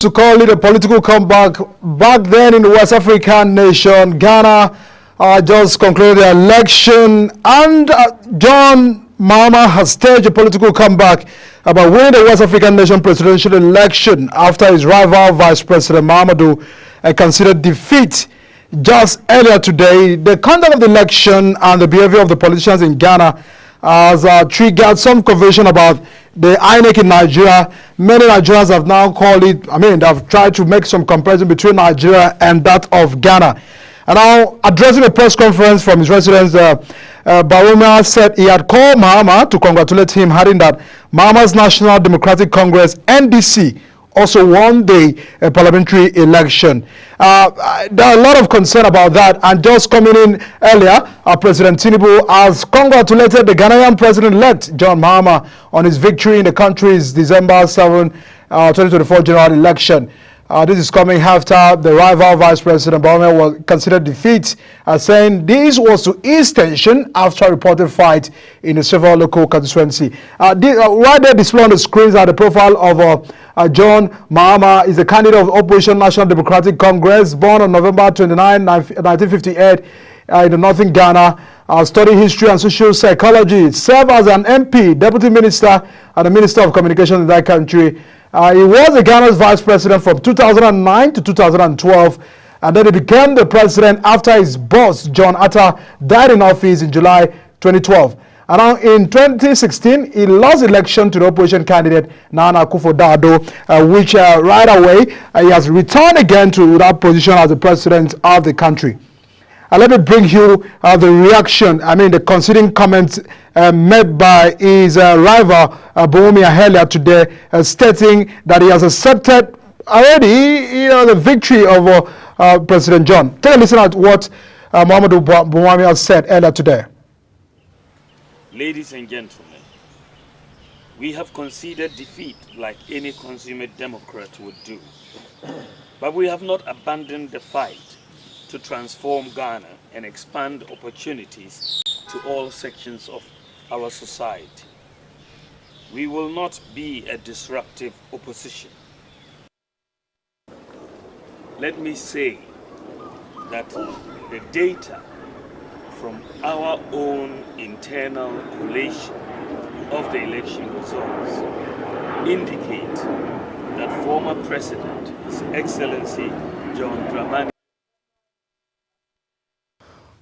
To call it a political comeback. Back then in the West African nation, Ghana just concluded the election, and John Mahama has staged a political comeback about winning the West African nation presidential election after his rival Vice President Mahamudu considered defeat. Just earlier today, the conduct of the election and the behavior of the politicians in Ghana has triggered some conversation about the INEC in Nigeria. Many Nigerians have now called it, they have tried to make some comparison between Nigeria and that of Ghana. And now, addressing a press conference from his residence, Bawumia said he had called Mahama to congratulate him, adding that Mahama's National Democratic Congress, NDC, also won the parliamentary election. There are a lot of concern about that, and just coming in earlier, President Tinubu has congratulated the Ghanaian president-elect John Mahama on his victory in the country's December 7, 2024 general election. This is coming after the rival Vice President Bawumia was considered defeat, saying this was to ease tension after a reported fight in a several local constituency. Right there displayed on the screens are the profile of John Mahama. Is a candidate of Opposition National Democratic Congress, born on November 29, 1958 in the northern Ghana. Studied history and social psychology. Served as an MP, Deputy Minister, and the Minister of Communications in that country. He was the Ghana's vice president from 2009 to 2012, and then he became the president after his boss, John Atta, died in office in July 2012. And now in 2016, he lost election to the opposition candidate, Nana Akufo-Addo, which right away, he has returned again to that position as the president of the country. Let me bring you the reaction, the conceding comments made by his rival, Bawumia, earlier today, stating that he has accepted already the victory of President John. Take a listen at what Mahamudu Bawumia said earlier today. Ladies and gentlemen, we have conceded defeat like any consummate Democrat would do, but we have not abandoned the fight to transform Ghana and expand opportunities to all sections of our society. We will not be a disruptive opposition. Let me say that the data from our own internal collation of the election results indicate that former President, His Excellency John Dramani.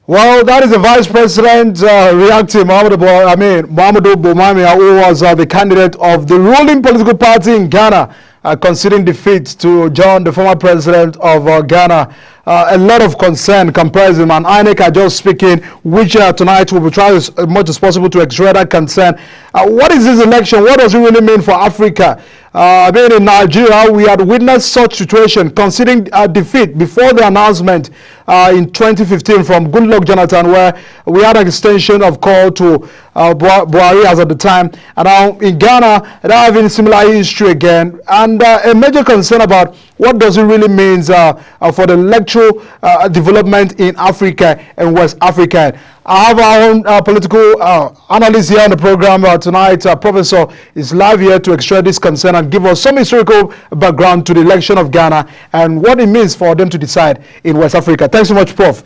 Well, that is the Vice President reacting, Mahamudu Bawumia, who was the candidate of the ruling political party in Ghana, conceding defeat to John, the former president of Ghana. A lot of concern, comparison, and INEC are just speaking, which tonight we will try as much as possible to extract that concern. What is this election? What does it really mean for Africa? In Nigeria, we had witnessed such situation, conceding defeat before the announcement in 2015 from Goodluck Jonathan, where we had an extension of call to Buhari as at the time. And now in Ghana, they're having similar history again. And a major concern about what does it really mean for the electoral development in Africa and West Africa. I have our own political analyst here on the program tonight. Professor is live here to extract this concern and give us some historical background to the election of Ghana and what it means for them to decide in West Africa. Thanks so much, Prof,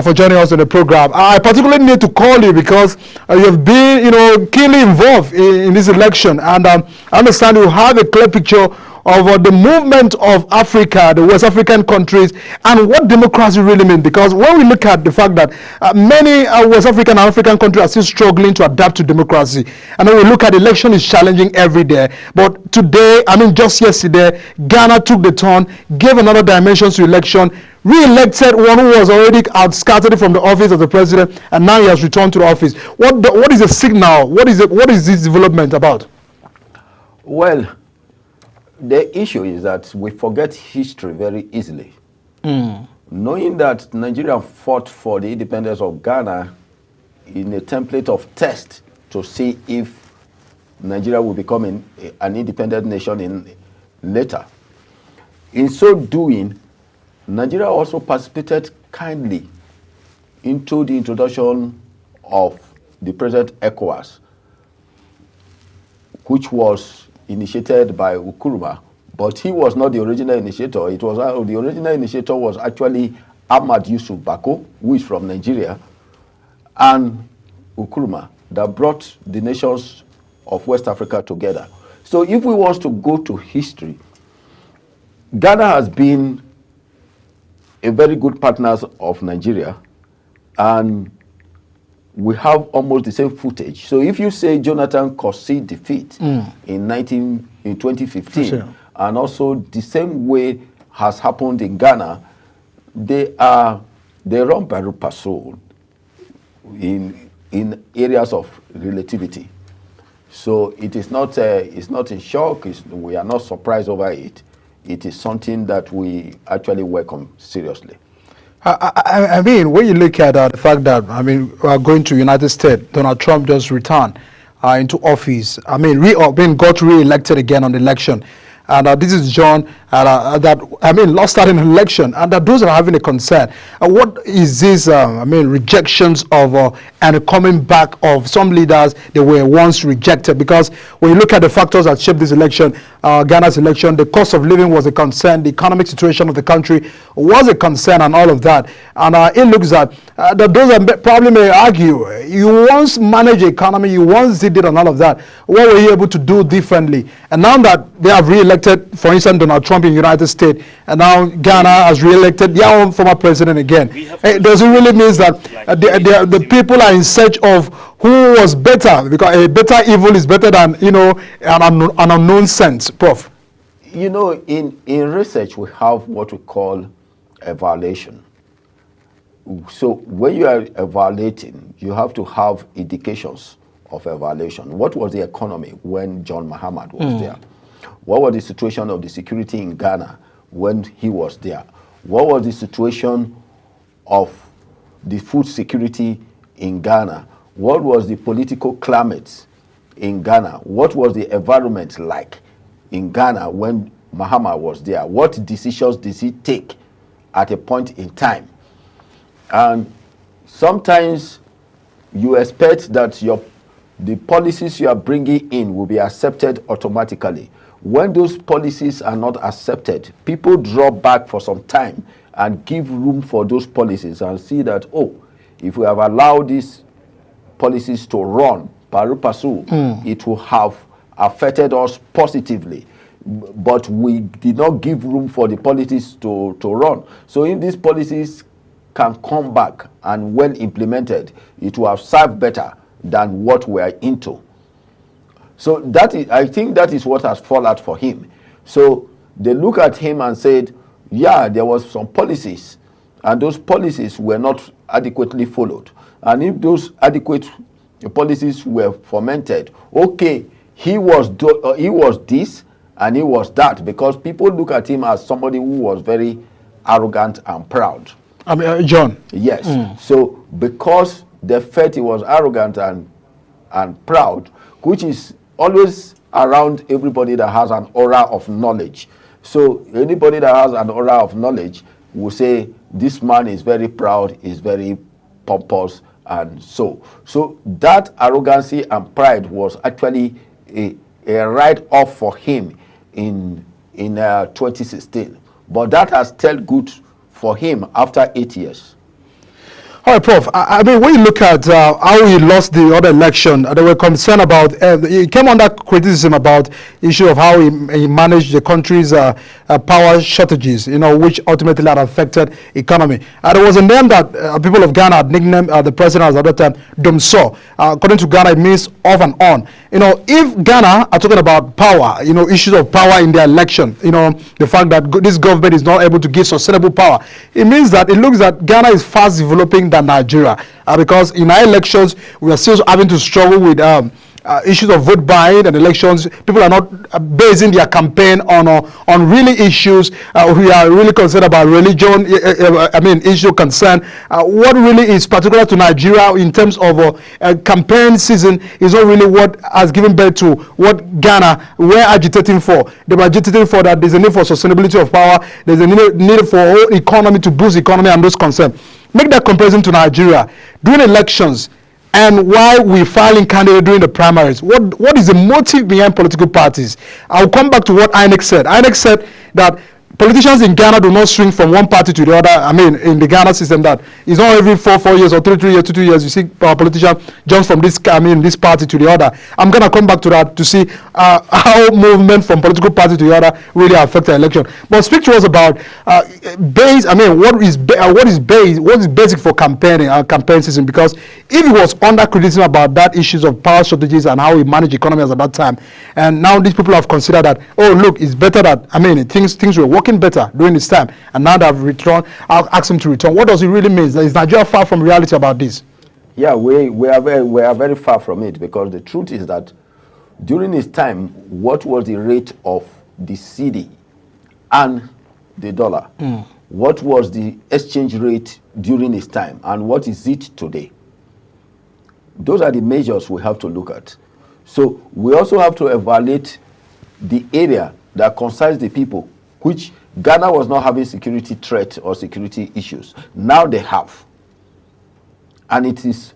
for joining us on the program. I particularly need to call you because you have been, keenly involved in this election, and I understand you have a clear picture of the movement of Africa, the West African countries, and what democracy really means. Because when we look at the fact that many West African and African countries are still struggling to adapt to democracy, and when we look at election is challenging every day. But today, just yesterday, Ghana took the turn, gave another dimension to election, re-elected one who was already outscattered from the office of the president, and now he has returned to the office. What is the signal? What is this development about? Well, the issue is that we forget history very easily. Knowing that Nigeria fought for the independence of Ghana in a template of test to see if Nigeria will become an independent nation later. In so doing, Nigeria also participated kindly into the introduction of the present ECOWAS, which was initiated by Nkrumah, But he was not the original initiator. It was the original initiator was actually Ahmad Yusuf Bako, who is from Nigeria, and Nkrumah, that brought the nations of West Africa together. So if we want to go to history, Ghana has been a very good partner of Nigeria, and we have almost the same footage. So if you say Jonathan conceded defeat in 2015, sure, and also the same way has happened in Ghana, they run pari passu in areas of relativity. So it is not it's not in shock. We are not surprised over it. It is something that we actually welcome seriously. I mean, when you look at the fact that, I mean, we are going to United States, Donald Trump just returned into office. I mean, got re-elected again on the election. And this is John lost out in an election, and that those are having a concern. What is this, rejections of and coming back of some leaders that were once rejected? Because when you look at the factors that shaped this election, Ghana's election, the cost of living was a concern, the economic situation of the country was a concern, and all of that. And it looks that those that probably may argue, you once managed the economy, you once did it and all of that. What were you able to do differently? And now that they have re-elected, for instance, Donald Trump in the United States, and now Ghana has re-elected their own former president again. Does it really mean that the people are in search of who was better? Because a better evil is better than, an unknown sense, Prof. In research, we have what we call evaluation. So when you are evaluating, you have to have indications of evaluation. What was the economy when John Mahama was there? What was the situation of the security in Ghana when he was there? What was the situation of the food security in Ghana? What was the political climate in Ghana? What was the environment like in Ghana when Mahama was there? What decisions did he take at a point in time? And sometimes you expect that the policies you are bringing in will be accepted automatically. When those policies are not accepted, people draw back for some time and give room for those policies and see that, if we have allowed these policies to run pari passu, it will have affected us positively. But we did not give room for the policies to run. So if these policies can come back and when implemented, it will have served better than what we are into. So I think that is what has fallen out for him. So they look at him and said, yeah, there was some policies, and those policies were not adequately followed. And if those adequate policies were fomented, okay, he was this and he was that, because people look at him as somebody who was very arrogant and proud. I mean, John. Yes. So because they felt he was arrogant and proud, which is always around everybody that has an aura of knowledge. So anybody that has an aura of knowledge will say, this man is very proud, is very pompous, and so that arrogancy and pride was actually a write-off for him in 2016. But that has stayed good for him after 8 years. All right, Prof. I mean, when you look at how he lost the other election, they were concerned about, he came under criticism about the issue of how he managed the country's power shortages, which ultimately had affected economy. There was a name that people of Ghana had nicknamed the president at that time, Domso. According to Ghana, it means off and on. If Ghana are talking about power, issues of power in their election, the fact that this government is not able to give sustainable power, it means that it looks that Ghana is fast developing than Nigeria, because in our elections we are still having to struggle with issues of vote buying and elections. People are not basing their campaign on really issues. We are really concerned about religion. Issue concern. What really is particular to Nigeria in terms of campaign season is not really what has given birth to what Ghana were agitating for. They were agitating for that there's a need for sustainability of power. There's a need for whole economy to boost economy and those concerns. Make that comparison to Nigeria. During elections, and why we filing candidate during the primaries. What is the motive behind political parties? I'll come back to what INEC said. INEC said that politicians in Ghana do not swing from one party to the other. I mean, in the Ghana system, that it's not every 4 years or 3 years, 2 years, you see a politician jumps from this party to the other. I'm going to come back to that to see how movement from political party to the other really affect the election. But speak to us about base. I mean, what is basic for campaigning campaign season? Because if it was under criticism about that issues of power shortages and how we manage economies at that time, and now these people have considered that, oh look, it's better that, I mean, things were working better during this time, and now they've returned. I'll ask them to return. What does it really mean? Is Nigeria far from reality about this? Yeah, we are very far from it, because the truth is that during this time, what was the rate of the cedi and the dollar? What was the exchange rate during this time, and what is it today? Those are the measures we have to look at. So we also have to evaluate the area that concerns the people, which Ghana was not having security threat or security issues. Now they have. And it is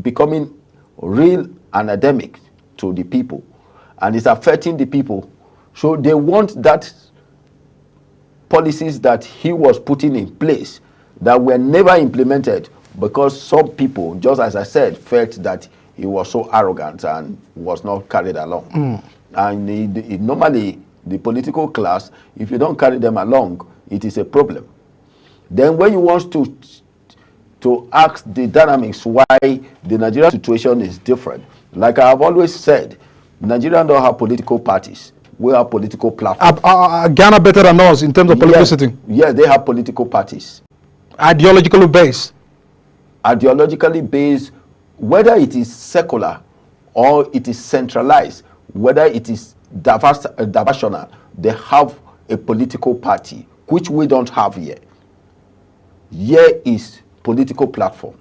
becoming real and endemic to the people. And it's affecting the people. So they want that policies that he was putting in place that were never implemented, because some people, just as I said, felt that he was so arrogant and was not carried along. And normally, the political class, if you don't carry them along, it is a problem. Then when you want to ask the dynamics why the Nigerian situation is different, like I have always said, Nigerians don't have political parties. We have political platforms. Ghana better than us in terms of political sitting? Yeah, they have political parties. Ideologically based? Ideologically based, whether it is secular or it is centralized, whether it is diversional, they have a political party, which we don't have here. Here is political platform.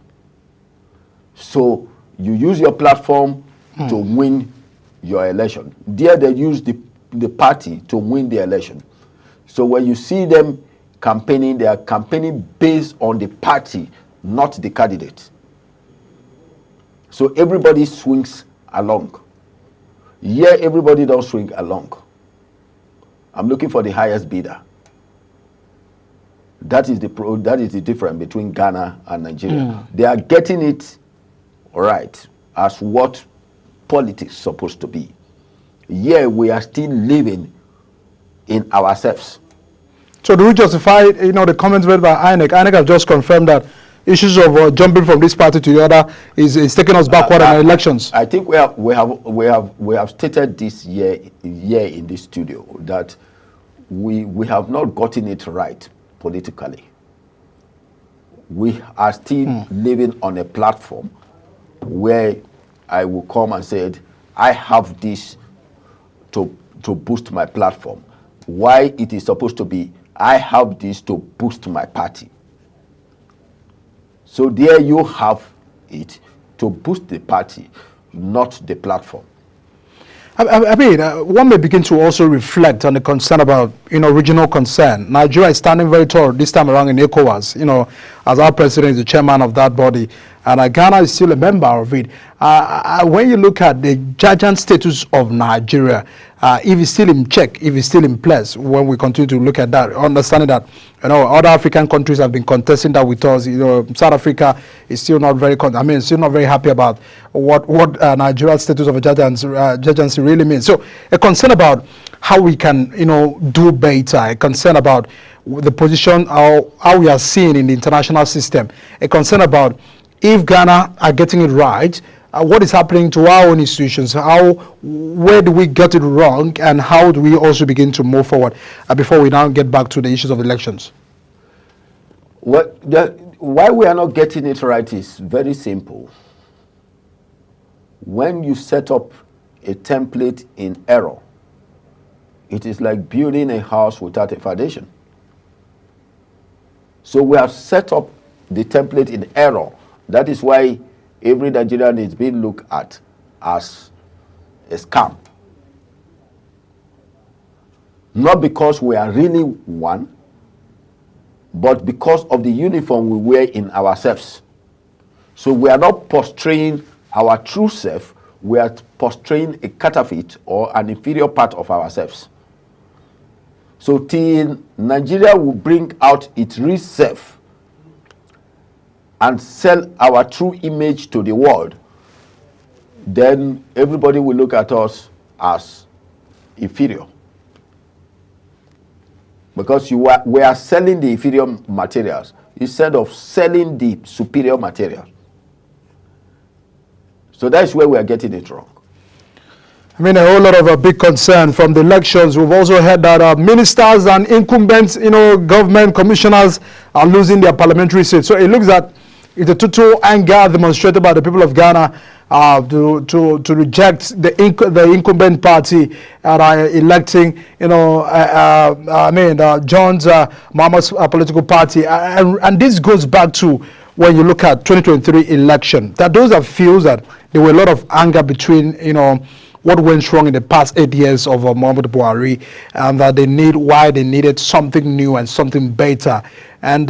So you use your platform to win your election. There they use the party to win the election. So when you see them campaigning, they are campaigning based on the party, not the candidate. So everybody swings along. Here, everybody don't swing along. I'm looking for the highest bidder. That is the difference between Ghana and Nigeria. They are getting it right as what politics is supposed to be. Here, we are still living in ourselves. So do we justify, the comments made by INEC? INEC have just confirmed that issues of jumping from this party to the other is taking us backward in our elections. I think we have stated this year in this studio that we have not gotten it right politically. We are still living on a platform where I will come and say, I have this to boost my platform. Why it is supposed to be, I have this to boost my party. So there you have it to boost the party, not the platform. I mean, one may begin to also reflect on the concern about, regional concern. Nigeria is standing very tall this time around in ECOWAS, as our president is the chairman of that body, and Ghana is still a member of it. When you look at the judgment status of Nigeria, if it's still in check, if it's still in place, when we continue to look at that, understanding that, other African countries have been contesting that with us. South Africa is still not very, still not very happy about what Nigeria's status of a judgment really means. So a concern about how we can, do better, a concern about the position, how we are seen in the international system, a concern about if Ghana are getting it right, what is happening to our own institutions, where do we get it wrong, and how do we also begin to move forward before we now get back to the issues of elections? Why we are not getting it right is very simple. When you set up a template in error, it is like building a house without a foundation. So we have set up the template in error. That is why every Nigerian is being looked at as a scam. Not because we are really one, but because of the uniform we wear in ourselves. So we are not portraying our true self, we are portraying a counterfeit or an inferior part of ourselves. So till Nigeria will bring out its real self and sell our true image to the world, then everybody will look at us as inferior. Because we are selling the inferior materials instead of selling the superior material. So that's where we are getting it wrong. I mean, a whole lot of big concern from the elections. We've also heard that ministers and incumbents, government commissioners are losing their parliamentary seats. So it looks that it's a total anger demonstrated by the people of Ghana to reject the incumbent party and are electing, John's Mahama's political party. And this goes back to when you look at 2023 election, that those that feels that there were a lot of anger between, what went wrong in the past 8 years of Muhammadu Buhari, and that they needed something new and something better. And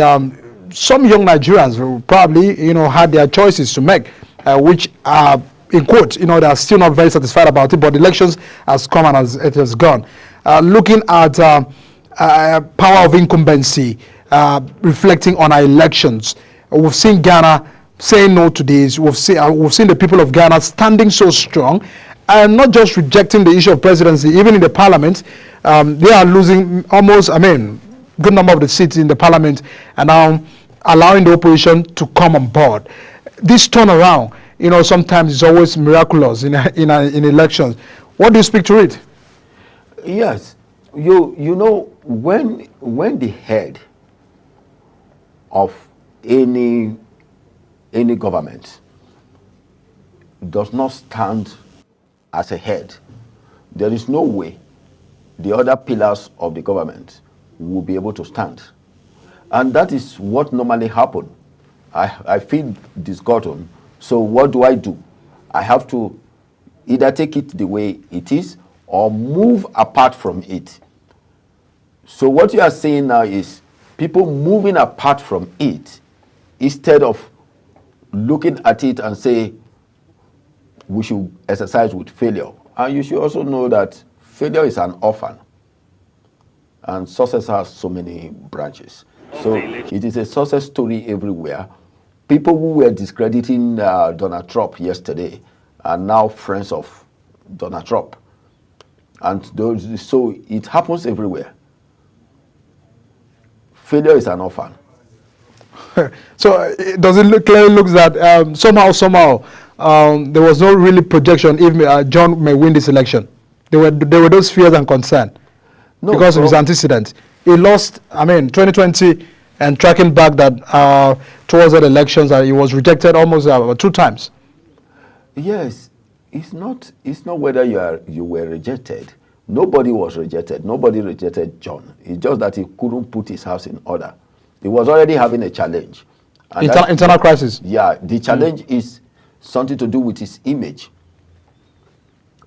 some young Nigerians will probably, had their choices to make, which are, in quotes, they are still not very satisfied about it, but the elections has come and it has gone. Looking at power of incumbency, reflecting on our elections, we've seen Ghana saying no to this. We've seen the people of Ghana standing so strong, and not just rejecting the issue of presidency, even in the parliament, they are losing almost, good number of the seats in the parliament, and now allowing the opposition to come on board. This turnaround, sometimes is always miraculous in elections. What do you speak to it? Yes, when the head of any government does not stand as a head, there is no way the other pillars of the government will be able to stand. And that is what normally happens. I feel disgotten. So what do? I have to either take it the way it is or move apart from it. So what you are saying now is people moving apart from it instead of looking at it and say we should exercise with failure. And you should also know that failure is an orphan, and success has so many branches. So it is a success story everywhere. People who were discrediting Donald Trump yesterday are now friends of Donald Trump. And so it happens everywhere. Failure is an orphan. So does it clearly look that somehow there was no really projection if John may win this election? There were those fears and concerns because of his antecedents. He lost, 2020, and tracking back that towards the elections, he was rejected almost 2 times. Yes, it's not whether you were rejected. Nobody was rejected. Nobody rejected John. It's just that he couldn't put his house in order. He was already having a challenge. Internal crisis. Yeah, the challenge is something to do with his image.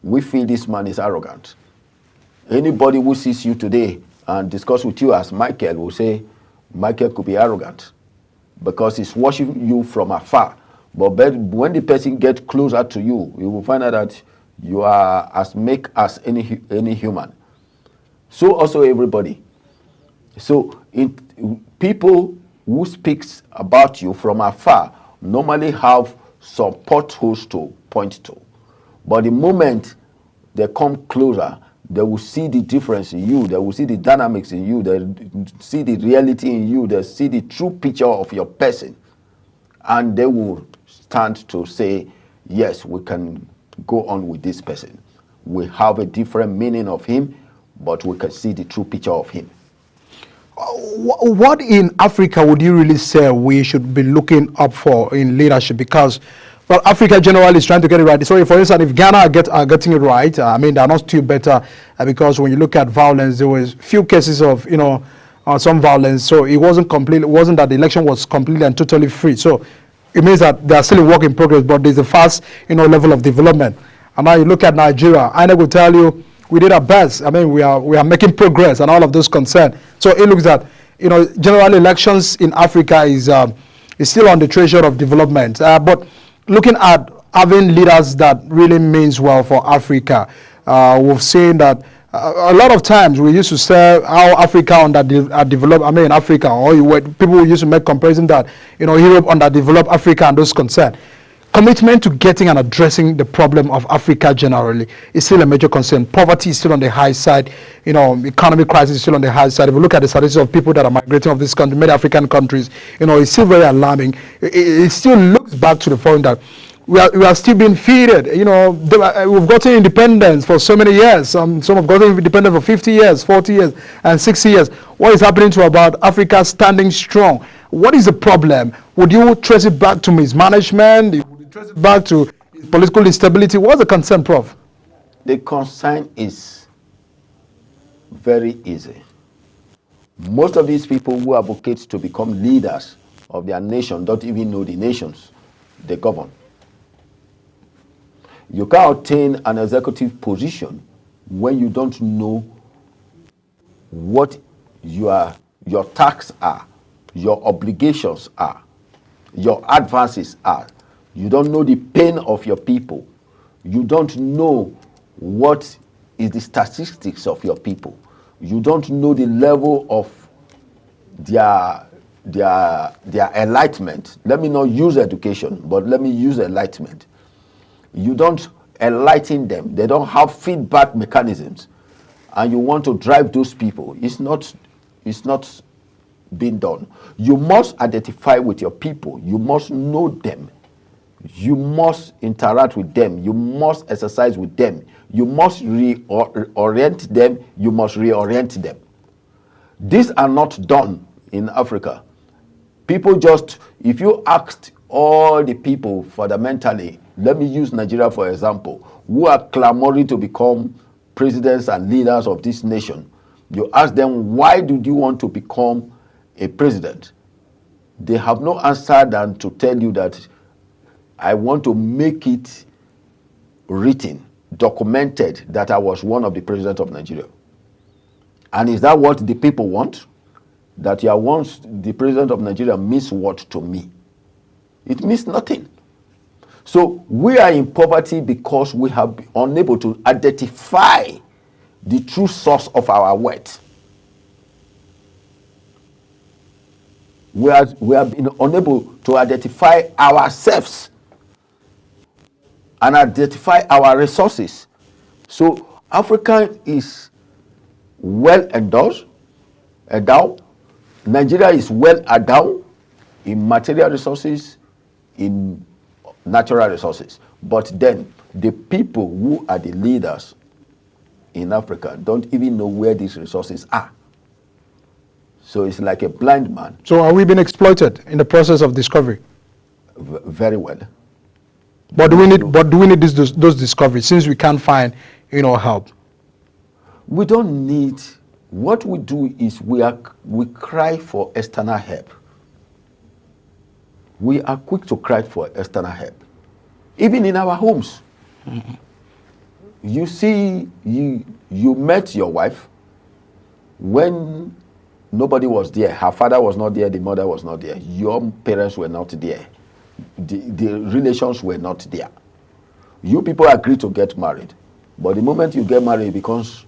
We feel this man is arrogant. Anybody who sees you today and discuss with you as Michael will say, Michael could be arrogant because he's watching you from afar. But when the person gets closer to you, you will find out that you are as meek as any human. So also everybody. So people who speaks about you from afar normally have some potholes to point to. But the moment they come closer, they will see the difference in you. They will see the dynamics in you. They see the reality in you. They see the true picture of your person. And they will stand to say, yes, we can go on with this person. We have a different meaning of him, but we can see the true picture of him. What in Africa would you really say we should be looking up for in leadership? Because, well, Africa generally is trying to get it right. So, for instance, if Ghana are getting it right, they are not still better because when you look at violence, there was few cases of, some violence. So it wasn't that the election was completely and totally free. So it means that they are still a work in progress, but there's a fast, level of development. And now you look at Nigeria, I will tell you, we did our best. We are making progress and all of those concerns. So it looks that, general elections in Africa is is still on the treasure of development. But looking at having leaders that really means well for Africa, we've seen that a lot of times we used to say how Africa underdeveloped. I mean, Africa, or people used to make comparison that Europe underdeveloped Africa and those concerned. Commitment to getting and addressing the problem of Africa generally is still a major concern. Poverty is still on the high side. Economic crisis is still on the high side. If we look at the statistics of people that are migrating of this country, many African countries, it's still very alarming. It still looks back to the point that we are still being feeded. We've gotten independence for so many years. Some have gotten independent for 50 years, 40 years, and 60 years. What is happening to about Africa standing strong? What is the problem? Would you trace it back to mismanagement? Would you trace it back to political instability? What's the concern, Prof? The concern is very easy. Most of these people who advocate to become leaders of their nation don't even know the nations they govern. You can't obtain an executive position when you don't know what your tasks are, your obligations are, your advances are. You don't know the pain of your people. You don't know what is the statistics of your people. You don't know the level of their enlightenment. Let me not use education, but let me use enlightenment. You don't enlighten them. They don't have feedback mechanisms, and you want to drive those people. It's not being done. You must identify with your people. You must know them. You must interact with them. You must exercise with them. You must reorient them. You must reorient them. These are not done in Africa. People just, if you asked all the people fundamentally, let me use Nigeria for example, who are clamoring to become presidents and leaders of this nation, you ask them, why did you want to become a president? They have no answer than to tell you that I want to make it written, documented that I was one of the presidents of Nigeria. And is that what the people want? That you are once the president of Nigeria means what to me? It means nothing. So we are in poverty because we have been unable to identify the true source of our wealth. We have been unable to identify ourselves and identify our resources. So Africa is well endowed. Nigeria is well endowed in material resources, in natural resources. But then the people who are the leaders in Africa don't even know where these resources are. So it's like a blind man. So are we being exploited in the process of discovery? Very well. But do we need those discoveries since we can't find help? We don't need. What we do is we cry for external help. We are quick to cry for external help, even in our homes. Mm-hmm. You see, you met your wife when nobody was there. Her father was not there, the mother was not there. Your parents were not there. The relations were not there. You people agree to get married, but the moment you get married, it becomes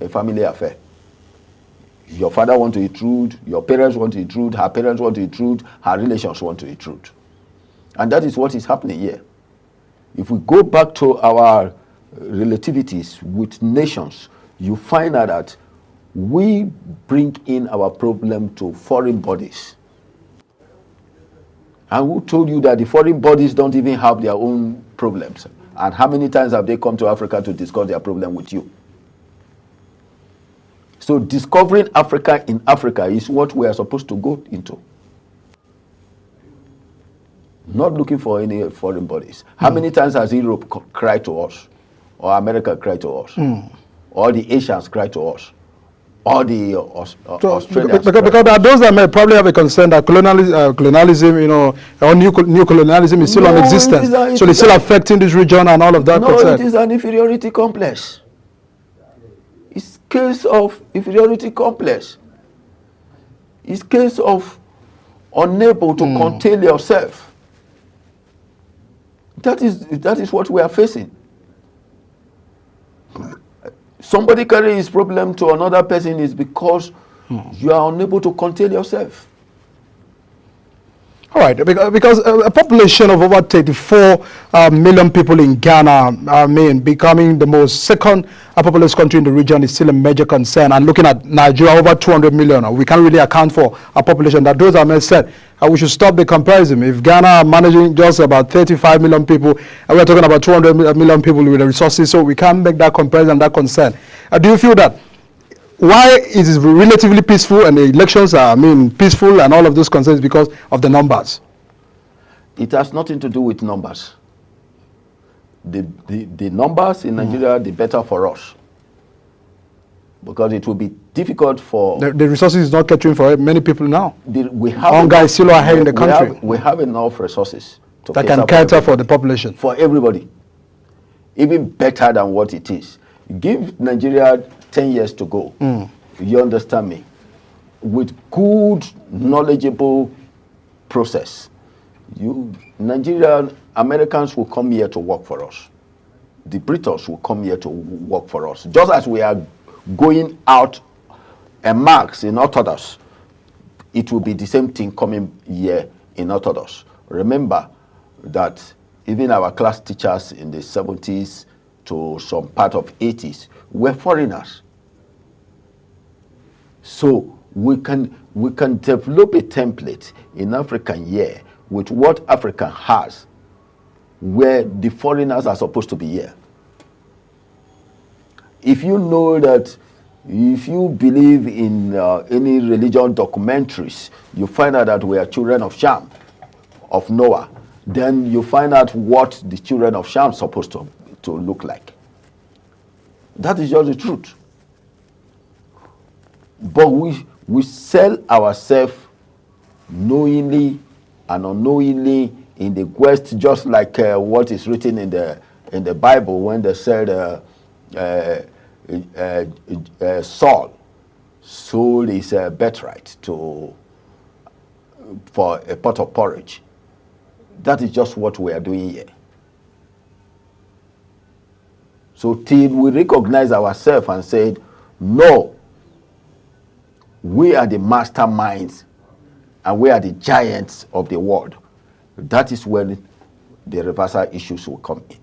a family affair. Your father wants to intrude, your parents want to intrude, her parents want to intrude, her relations want to intrude. And that is what is happening here. If we go back to our relativities with nations, you find out that we bring in our problem to foreign bodies. And who told you that the foreign bodies don't even have their own problems? And how many times have they come to Africa to discuss their problem with you? So discovering Africa in Africa is what we are supposed to go into. Not looking for any foreign bodies. How many times has Europe cried to us? Or America cried to us? Or the Asians cried to us? Or the Australians? Because there are those that may probably have a concern that colonialism, or new colonialism is still non-existent. So it's still affecting this region and all of that. No, it is an inferiority complex. It's case of inferiority complex. It's case of unable to contain yourself. That is what we are facing. Somebody carrying his problem to another person is because you are unable to contain yourself. All right, because a population of over 34 million people in Ghana, I mean, becoming the most second populous country in the region is still a major concern. And looking at Nigeria, over 200 million, we can't really account for a population. That those are said, we should stop the comparison. If Ghana are managing just about 35 million people, and we're talking about 200 million people with the resources, so we can't make that comparison, that concern. Do you feel that why it is relatively peaceful and the elections are, I mean, peaceful and all of those concerns because of the numbers? It has nothing to do with numbers. The numbers in Nigeria, the better for us. Because it will be difficult for... The resources is not catering for many people now. We have Hunger is still ahead in the country. We have enough resources that can cater for the population. For everybody. Even better than what it is. Give Nigeria 10 years to go. You understand me? With good, knowledgeable process. Nigerian Americans will come here to work for us. The British will come here to work for us. Just as we are going out and marks in Orthodox, it will be the same thing coming here in Orthodox. Remember that even our class teachers in the 70s to some part of 80s were foreigners. So we can develop a template in African year with what Africa has, where the foreigners are supposed to be here. If you know that, if you believe in any religion documentaries, you find out that we are children of Shem, of Noah, then you find out what the children of Shem are supposed to look like. That is just the truth. But we sell ourselves knowingly and unknowingly in the West, just like what is written in the Bible when they said Saul sold his birthright for a pot of porridge. That is just what we are doing here. So till we recognize ourselves and said, no, we are the masterminds and we are the giants of the world, that is when the reversal issues will come in.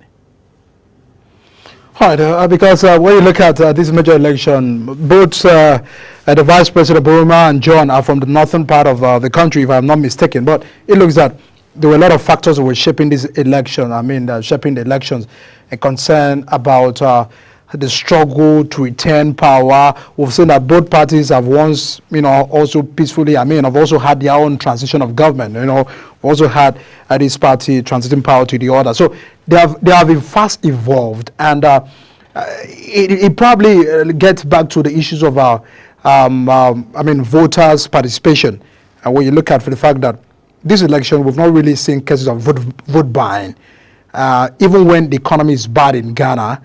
All right, because when you look at this major election, both the Vice President Buruma and John are from the northern part of the country, if I'm not mistaken. But it looks that there were a lot of factors that were shaping this election. I mean, shaping the elections, a concern about the struggle to retain power. We've seen that both parties have once, also peacefully, have also had their own transition of government. We've also had this party transiting power to the other. So they have been fast evolved, and it probably gets back to the issues of voters' participation. And when you look at for the fact that this election, we've not really seen cases of vote buying, even when the economy is bad in Ghana.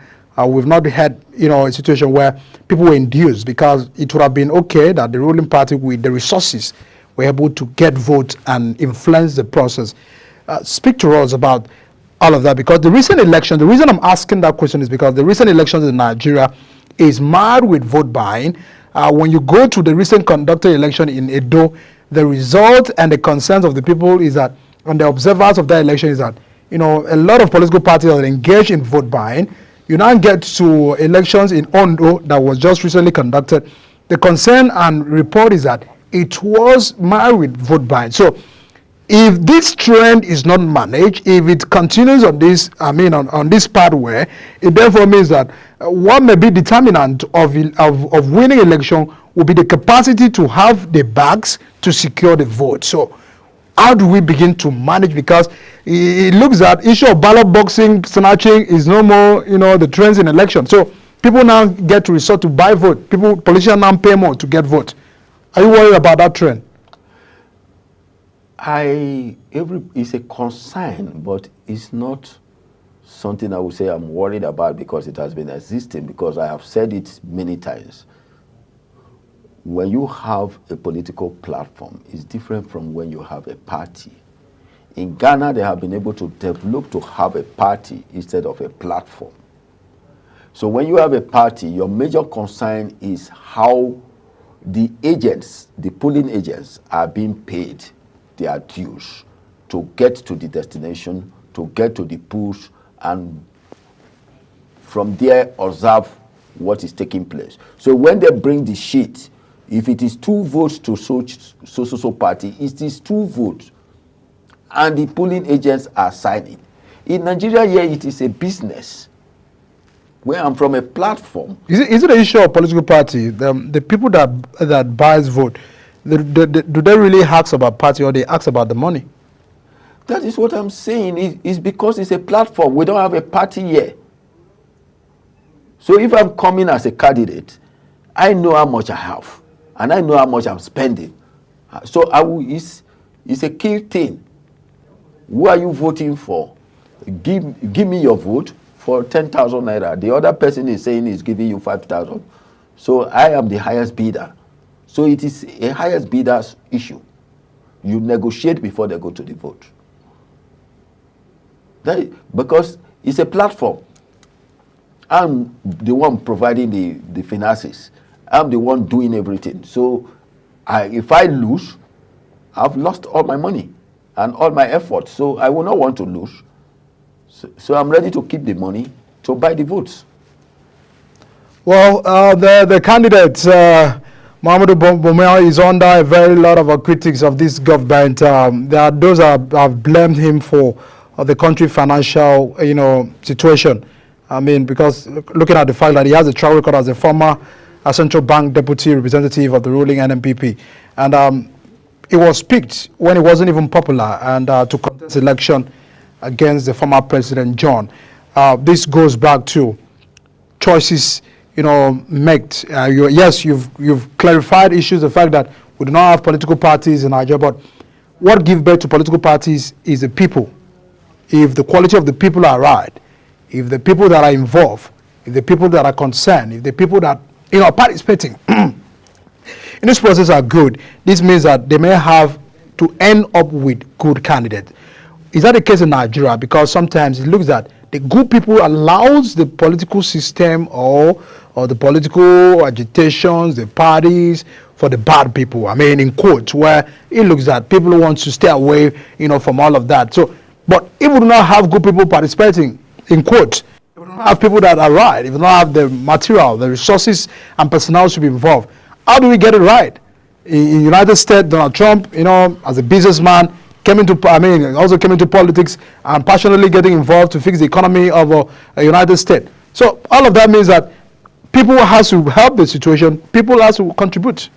We've not had, a situation where people were induced, because it would have been okay that the ruling party with the resources were able to get votes and influence the process. Speak to us about all of that, because the recent election, the reason I'm asking that question is because the recent elections in Nigeria is marred with vote buying. When you go to the recent conducted election in Edo, the result and the concerns of the people is that, and the observers of that election is that, a lot of political parties are engaged in vote buying. You now get to elections in Ondo that was just recently conducted. The concern and report is that it was marred with vote buying. So if this trend is not managed, if it continues on this, on this pathway, it therefore means that what may be determinant of winning election will be the capacity to have the bags to secure the vote. So how do we begin to manage? Because it looks at issue of ballot boxing, snatching is no more, the trends in election. So people now get to resort to buy vote. Politicians now pay more to get vote. Are you worried about that trend? It's a concern, but it's not something I would say I'm worried about, because it has been existing, because I have said it many times. when you have a political platform, it's different from when you have a party. In Ghana, they have been able to develop to have a party instead of a platform. So when you have a party, your major concern is how the agents, the polling agents, are being paid their dues to get to the destination, to get to the polls, and from there observe what is taking place. So when they bring the sheet, if it is 2 votes to so party, it is 2 votes, and the polling agents are signing. In Nigeria here, it is a business. Where I'm from, a platform. Is it an issue of political party? The people that buys vote, do they really ask about party, or they ask about the money? That is what I'm saying. It's because it's a platform. We don't have a party here. So if I'm coming as a candidate, I know how much I have, and I know how much I'm spending. So it's a key thing. Who are you voting for? Give me your vote for 10,000 naira. The other person is saying he's giving you 5,000. So I am the highest bidder. So it is a highest bidder's issue. You negotiate before they go to the vote. Because it's a platform. I'm the one providing the finances. I'm the one doing everything. So if I lose, I've lost all my money and all my effort. So I will not want to lose. So I'm ready to keep the money to buy the votes. Well, the candidate, Mahamudu Bawumia, is under a very lot of critics of this government. There are those that have blamed him for the country financial, situation. I mean, because looking at the fact that he has a track record as a former central bank deputy representative of the ruling NNPP, and it was picked when he wasn't even popular and to contest election against the former President John. This goes back to choices, made. Yes, you've clarified issues, the fact that we do not have political parties in Nigeria, but what gives birth to political parties is the people. If the quality of the people are right, if the people that are involved, if the people that are concerned, if the people that are participating in this process are good, this means that they may have to end up with good candidates. Is that the case in Nigeria? Because sometimes it looks that the good people allows the political system or the political agitations, the parties, for the bad people. I mean, in quotes, where it looks that people want to stay away, from all of that. So, but if we do not have good people participating, in quotes, if we don't have people that are right, if we don't have the material, the resources and personnel to be involved, how do we get it right? In United States, Donald Trump, as a businessman, also came into politics and passionately getting involved to fix the economy of the United States. So all of that means that people have to help the situation, people have to contribute.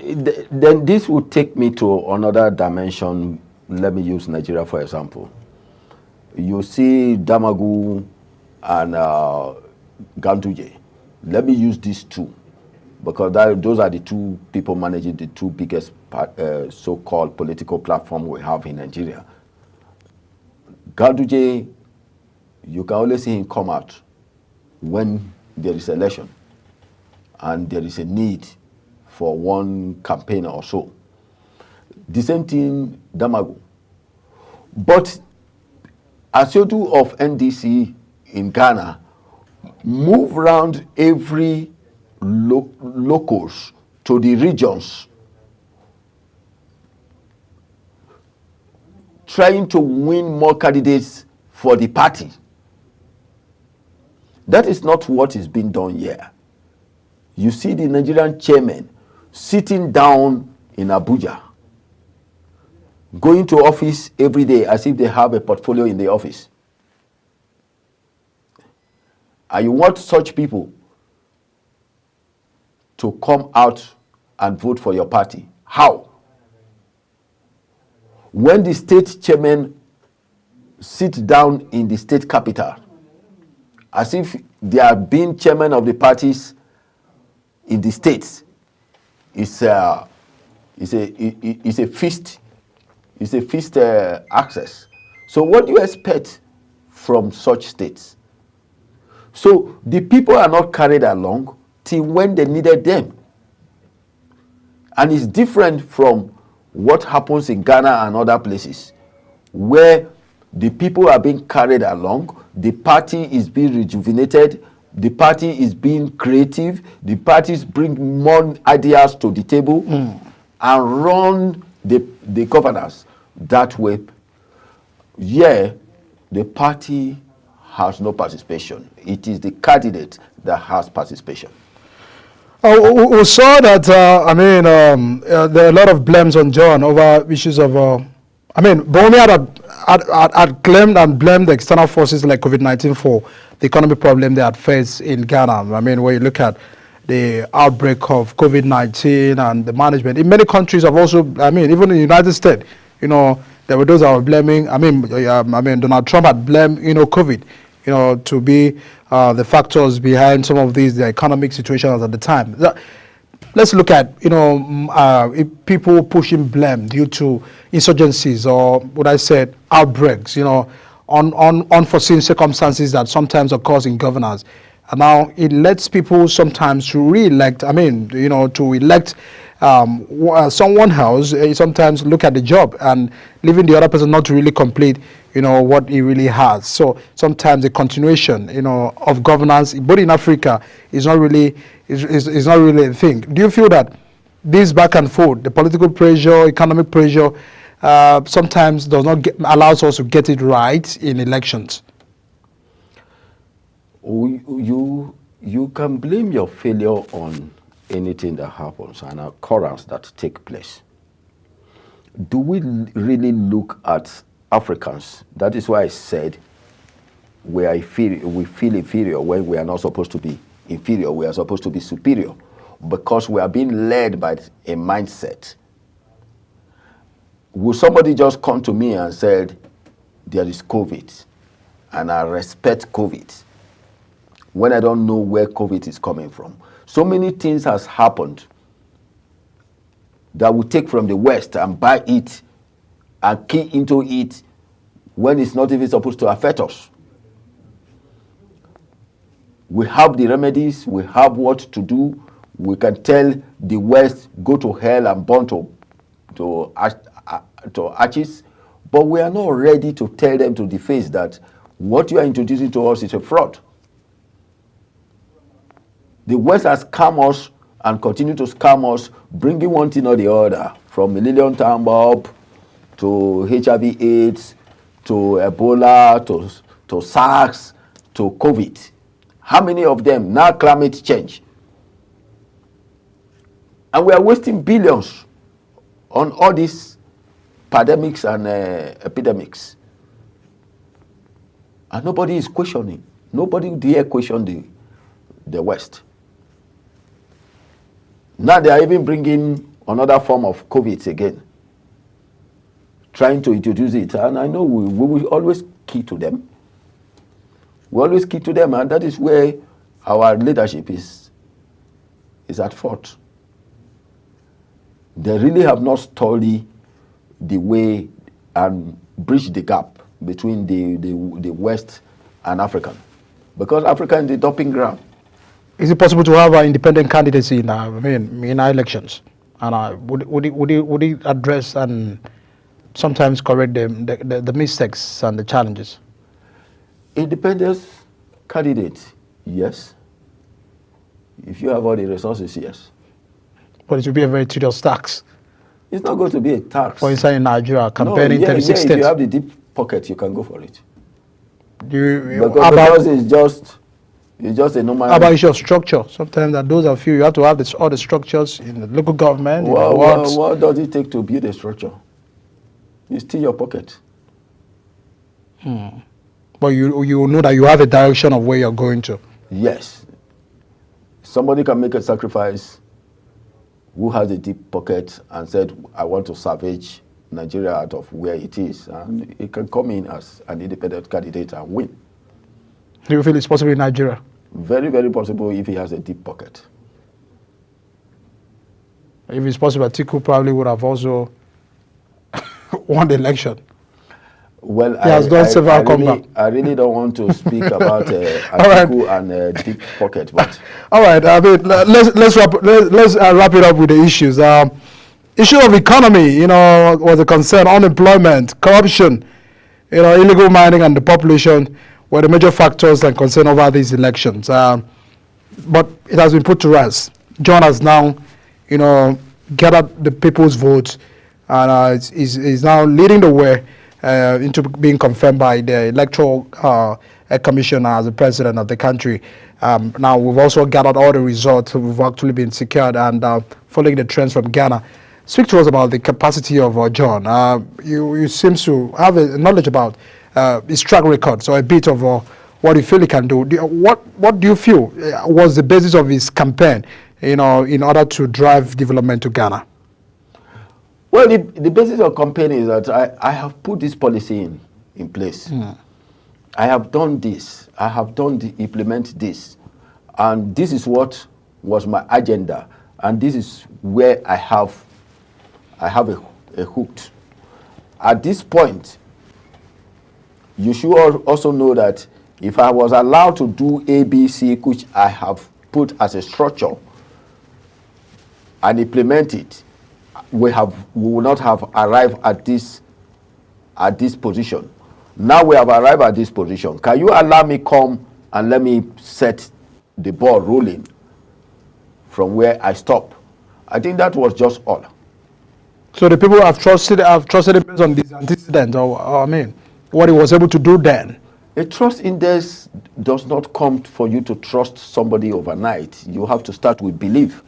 Then this would take me to another dimension. Let me use Nigeria for example. You see Damagu and Ganduje. Let me use these two, because those are the two people managing the two biggest so-called political platform we have in Nigeria. Ganduje, you can only see him come out when there is election and there is a need for one campaign or so. The same thing, Damagu. But Asiodu of NDC in Ghana move around every locals to the regions, trying to win more candidates for the party. That is not what is being done here. You see the Nigerian chairman sitting down in Abuja, going to office every day as if they have a portfolio in the office. And you want such people to come out and vote for your party. How? When the state chairman sits down in the state capital, as if they are being chairman of the parties in the states, it's a feast. It's a feast access. So what do you expect from such states? So the people are not carried along till when they needed them. And it's different from what happens in Ghana and other places, where the people are being carried along, the party is being rejuvenated, the party is being creative, the parties bring more ideas to the table and run the governance that way. Yeah, the party has no participation. It is the candidate that has participation. We saw that, there are a lot of blames on John over issues of, Bawumia had claimed and blamed the external forces like COVID-19 for the economic problem they had faced in Ghana. When you look at the outbreak of COVID-19 and the management, in many countries have also, even in the United States, there were those that were blaming, Donald Trump had blamed, COVID, to be the factors behind some of the economic situations at the time. Let's look at, people pushing blame due to insurgencies or what I said, outbreaks, on unforeseen circumstances that sometimes occur in governance. And now it lets people sometimes to re-elect, to elect someone else, sometimes look at the job and leaving the other person not to really complete, what he really has. So sometimes the continuation, of governance, both in Africa, is not really a thing. Do you feel that this back and forth, the political pressure, economic pressure, sometimes does not allows us to get it right in elections? You can blame your failure on anything that happens, an occurrence that take place. Do we really look at Africans? That is why I said we feel inferior when we are not supposed to be inferior. We are supposed to be superior because we are being led by a mindset. Will somebody just come to me and said, there is COVID, and I respect COVID, when I don't know where COVID is coming from? So many things has happened that we take from the West and buy it and key into it when it's not even supposed to affect us. We have the remedies, we have what to do. We can tell the West, go to hell and burn to ashes, but we are not ready to tell them to the face that what you are introducing to us is a fraud. The West has scammed us and continue to scam us, bringing one thing or the other, from Millennium Town Bomb to HIV/AIDS, to Ebola, to SARS, to COVID. How many of them? Now climate change. And we are wasting billions on all these pandemics and epidemics. And nobody is questioning. Nobody dare question the West. Now they are even bringing another form of COVID again, trying to introduce it. And I know we will always key to them. We always key to them, and that is where our leadership is at fault. They really have not studied the way and bridged the gap between the West and African, because Africa is the dumping ground. Is it possible to have an independent candidacy in our elections? And would he address and sometimes correct the mistakes and the challenges? Independent candidate, yes. If you have all the resources, yes. But it will be a very tedious tax. It's not going to be a tax. For instance, in Nigeria, campaigning 36 states. If you have the deep pocket, you can go for it. Because it's just a normal. How about issue of structure? Sometimes that those are few. You have to have all the structures in the local government. What does it take to build a structure? It's still your pocket. But you know that you have a direction of where you're going to. Yes. Somebody can make a sacrifice who has a deep pocket and said, I want to salvage Nigeria out of where it is. And it can come in as an independent candidate and win. Do you feel it's possible in Nigeria? Very, very possible if he has a deep pocket. If it's possible, Atiku probably would have also won the election. Well, he has done several comebacks. I really don't want to speak about Atiku and deep pocket, but all right. Let's wrap it up with the issues. issue of economy, was a concern. Unemployment, corruption, illegal mining, and the population were the major factors and concern over these elections. But it has been put to rest. John has now, gathered the people's votes, and is now leading the way into being confirmed by the Electoral Commission as the president of the country. Now we've also gathered all the results. We've actually been secured and following the trends from Ghana. Speak to us about the capacity of John. You seem to have a knowledge about his track record, so a bit of what you feel he can do. What do you feel was the basis of his campaign, in order to drive development to Ghana? Well, the basis of campaign is that I have put this policy in place. I have done this. I have implement this. And this is what was my agenda. And this is where I have a hooked. At this point, you should also know that if I was allowed to do ABC, which I have put as a structure, and implement it, we will not have arrived at this position. Now we have arrived at this position. Can you allow me come and let me set the ball rolling from where I stop? I think that was just all. So the people have trusted him based on this antecedent, or what he was able to do then. A trust index does not come for you to trust somebody overnight. You have to start with belief.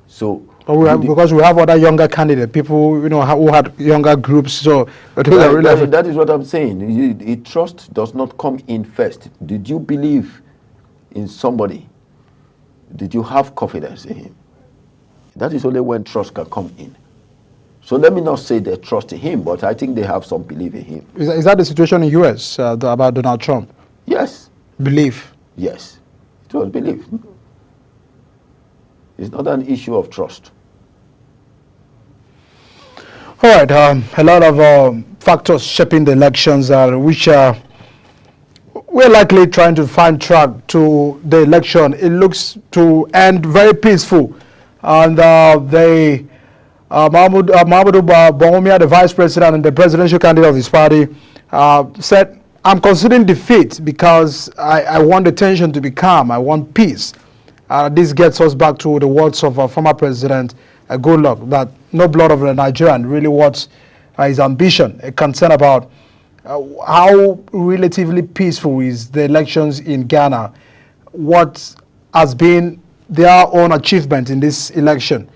So because we have other younger candidates, people who had younger groups. So that is what I'm saying. Trust does not come in first. Did you believe in somebody? Did you have confidence in him? That is only when trust can come in. So let me not say they trust in him, but I think they have some belief in him. Is that the situation in the U.S. About Donald Trump? Yes. Belief? Yes. It was belief. It's not an issue of trust. All right. A lot of factors shaping the elections, which we're likely trying to find track to the election. It looks to end very peaceful. And Mahamudu Bawumia, the vice president and the presidential candidate of his party, said, I'm considering defeat because I want the tension to be calm. I want peace. This gets us back to the words of former President Goodluck, that no blood of a Nigerian, really what's his ambition, a concern about how relatively peaceful is the elections in Ghana, what has been their own achievement in this election,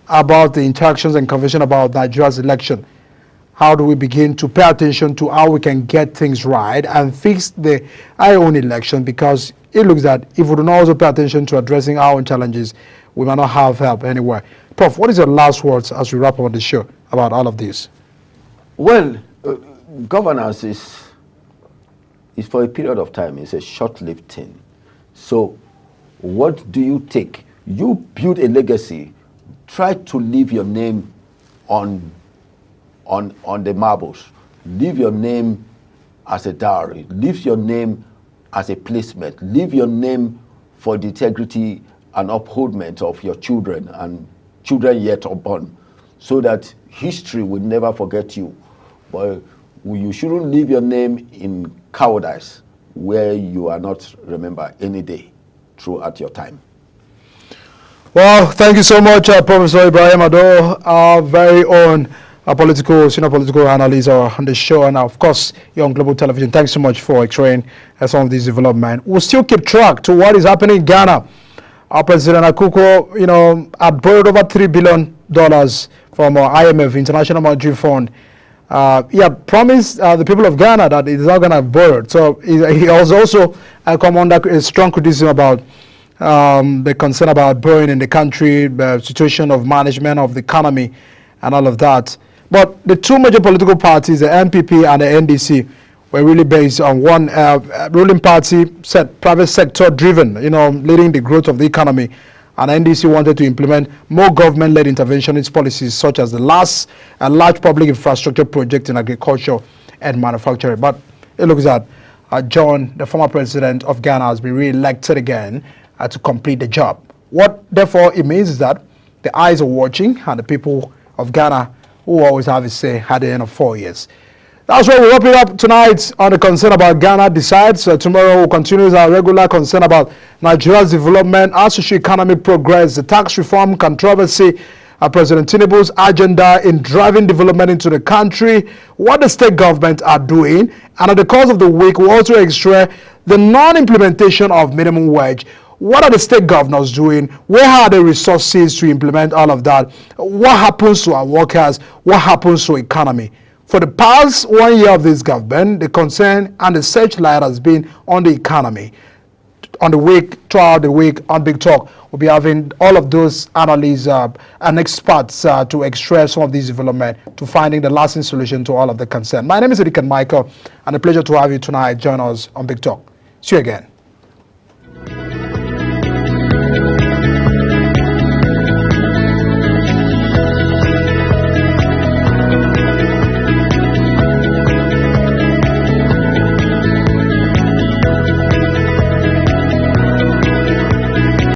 about the interactions and conversation about Nigeria's election. How do we begin to pay attention to how we can get things right and fix our own election? Because it looks that if we do not also pay attention to addressing our own challenges, we might not have help anywhere. Prof, what is your last words as we wrap up the show about all of this? Well, governance is for a period of time. It's a short-lived thing. So what do you take? You build a legacy. Try to leave your name on the marbles. Leave your name as a dowry. Leave your name as a placement. Leave your name for the integrity and upholdment of your children and children yet unborn, so that history will never forget you. But you shouldn't leave your name in cowardice where you are not remembered any day throughout your time. Well, thank you so much, Professor Ibrahim Ado, our very own senior political analyst on the show, and of course, you're on Global Television. Thanks so much for explaining some of this development. We'll still keep track to what is happening in Ghana. Our President Akuko, had borrowed over $3 billion from IMF, International Monetary Fund. He had promised the people of Ghana that he's not going to borrow. So he has also come under a strong criticism about the concern about borrowing in the country, the situation of management of the economy, and all of that. But the two major political parties, the NPP and the NDC, were really based on one ruling party, said private sector driven, leading the growth of the economy. And NDC wanted to implement more government-led interventionist policies, such as the last large public infrastructure project in agriculture and manufacturing. But it looks that John, the former president of Ghana, has been re-elected again to complete the job. What, therefore, it means is that the eyes are watching and the people of Ghana, who will always have his say at the end of 4 years. That's where we wrap it up tonight on the concern about Ghana decides. Tomorrow we'll continue our regular concern about Nigeria's development, our socio-economic progress, the tax reform controversy, President Tinubu's agenda in driving development into the country, what the state government are doing, and at the course of the week we'll also extract the non-implementation of minimum wage. What are the state governors doing? Where are the resources to implement all of that? What happens to our workers? What happens to the economy? For the past 1 year of this government, the concern and the searchlight has been on the economy. On the week, throughout the week, on Big Talk, we'll be having all of those analysts and experts to extract some of these development to finding the lasting solution to all of the concern. My name is Edikan Michael, and a pleasure to have you tonight. Join us on Big Talk. See you again.